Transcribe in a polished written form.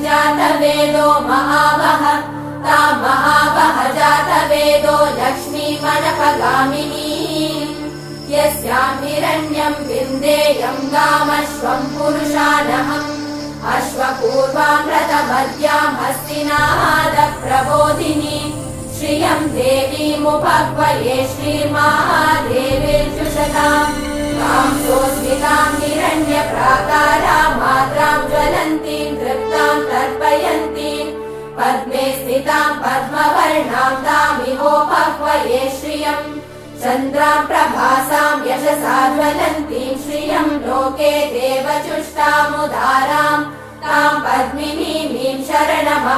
जातवेदो महावः तां महावः जातवेदो लक्ष्मीमनपगामिनी यस्यां हिरण्यं विन्देयं गामश्वं पुरुषानहम् अश्वपूर्वामृतमद्यां हस्तिनादप्रबोधिनी श्रियं देवीमुपह्वये श्रीर्महादेवीर्जुषताम् तां सोऽस्मितां हिरण्यप्राकारां मात्रां ज्वलन्तीं तृप्तां तर्पयन्तीं पद्मे स्थितां पद्मवर्णां तामिहोपह्वये श्रियम् चन्द्रां प्रभासां यशसा ज्वलन्तीं श्रियं लोके देवचुष्टामुदारां तां पद्मिनीमीं शरणमहम्